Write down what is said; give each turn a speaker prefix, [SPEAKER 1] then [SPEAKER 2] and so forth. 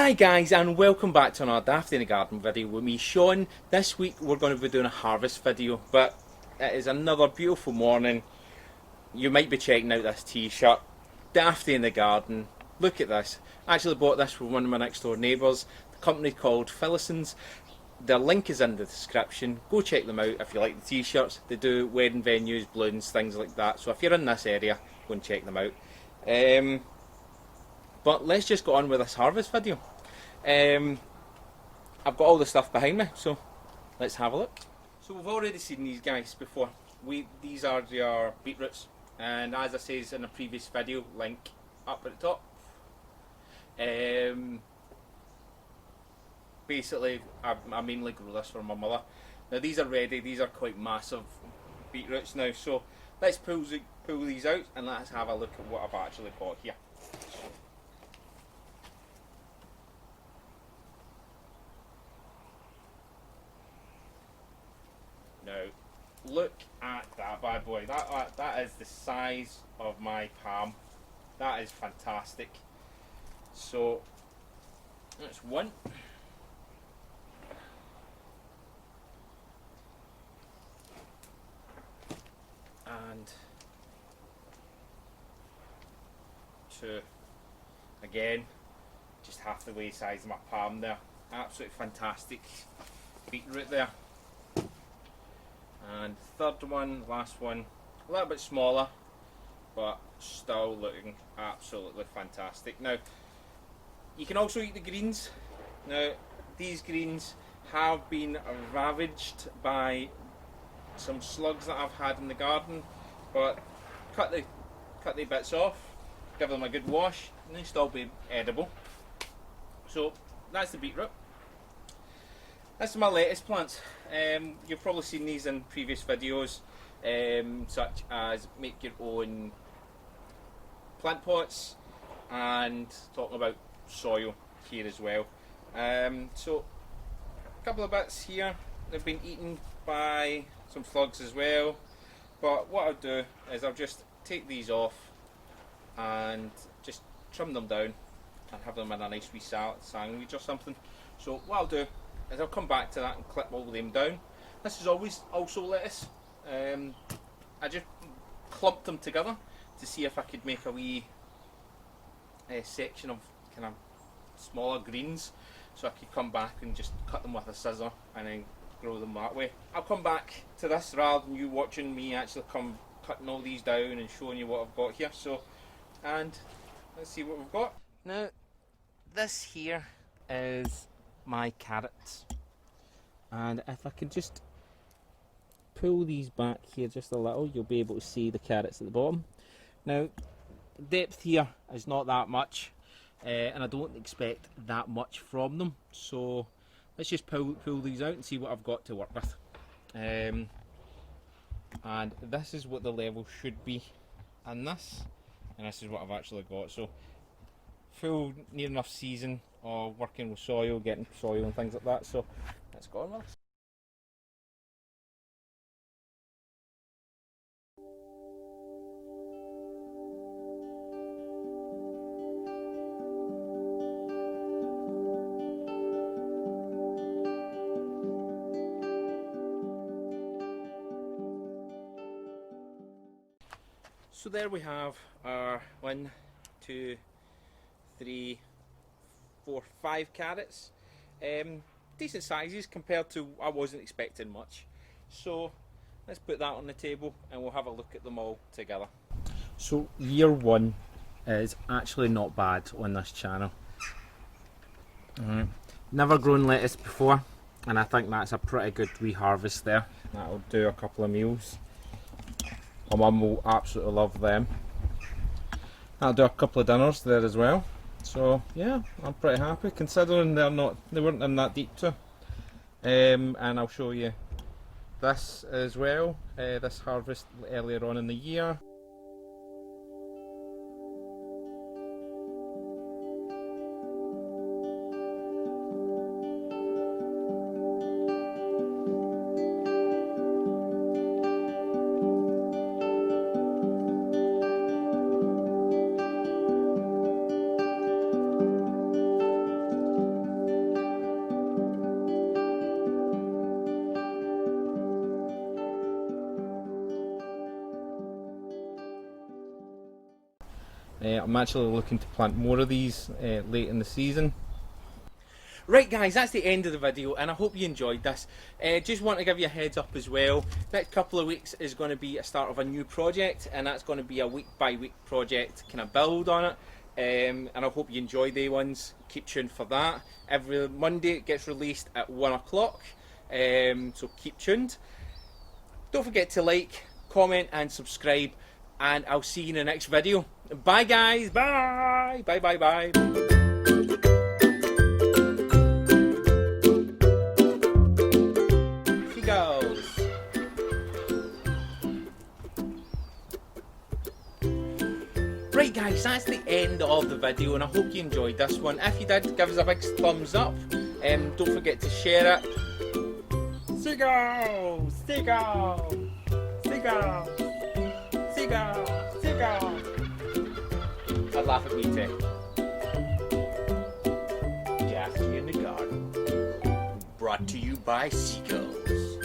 [SPEAKER 1] Hi guys, and welcome back to another Dafty in the Garden video with me, Sean. This week we're going to be doing a harvest video, but it is another beautiful morning. You might be checking out this t-shirt, Dafty in the Garden. Look at this. I actually bought this from one of my next door neighbours, the company called Phillison's. Their link is in the description. Go check them out if you like the t-shirts. They do wedding venues, balloons, things like that. So if you're in this area, go and check them out. But let's just go on with this harvest video. I've got all the stuff behind me, so let's have a look. So we've already seen these guys before. These are your beetroots, and as I said in a previous video, link up at the top. Basically, I mainly grow this for my mother. Now these are ready. These are quite massive beetroots now. So let's pull these out and let's have a look at what I've actually got here. Now, look at that bad boy. That is the size of my palm. That is fantastic. So, that's one. And two. Again, just half the way size of my palm there. Absolutely fantastic beetroot there. And third one, last one, a little bit smaller, but still looking absolutely fantastic. Now, you can also eat the greens. Now, these greens have been ravaged by some slugs that I've had in the garden, but cut the bits off, give them a good wash, and they'll still be edible. So that's the beetroot. This is my lettuce plants. You've probably seen these in previous videos, such as make your own plant pots and talking about soil here as well. So a couple of bits here, they've been eaten by some slugs as well, but what I'll do is I'll just take these off and just trim them down and have them in a nice wee sandwich or something. So what I'll do is I'll come back to that and clip all of them down. This is always also lettuce. I just clumped them together to see if I could make a wee section of kind of smaller greens, so I could come back and just cut them with a scissor and then grow them that way. I'll come back to this rather than you watching me actually come cutting all these down and showing you what I've got here. So, and let's see what we've got. Now, this here is my carrots, and if I can just pull these back here just a little, you'll be able to see the carrots at the bottom. Now, the depth here is not that much, and I don't expect that much from them, so let's just pull these out and see what I've got to work with. And this is what the level should be in this, and this is what I've actually got. So full near enough season of working with soil, getting soil and things like that, so let's go on with this. So there we have our 1, 2, 3, 4, 5 carrots. Decent sizes compared to, I wasn't expecting much. So let's put that on the table and we'll have a look at them all together. So year 1 is actually not bad on this channel. Never grown lettuce before, and I think that's a pretty good wee harvest there. That'll do a couple of meals. My mum will absolutely love them. I'll do a couple of dinners there as well. So yeah, I'm pretty happy considering they weren't in that deep too. And I'll show you this as well. This harvest earlier on in the year. I'm actually looking to plant more of these late in the season. Right guys, that's the end of the video and I hope you enjoyed this. Just want to give you a heads up as well. Next couple of weeks is going to be a start of a new project, and that's going to be a week by week project, kind of build on it. And I hope you enjoy the ones. Keep tuned for that. Every Monday it gets released at 1 o'clock, so keep tuned. Don't forget to like, comment and subscribe, and I'll see you in the next video. Bye guys, bye, bye, bye, bye. Right guys, that's the end of the video and I hope you enjoyed this one. If you did, give us a big thumbs up. Don't forget to share it. Seagull! Seagull! Seagull! Seagull! Seagull! I laugh at me too. Dafty in the garden. Brought to you by Seagulls.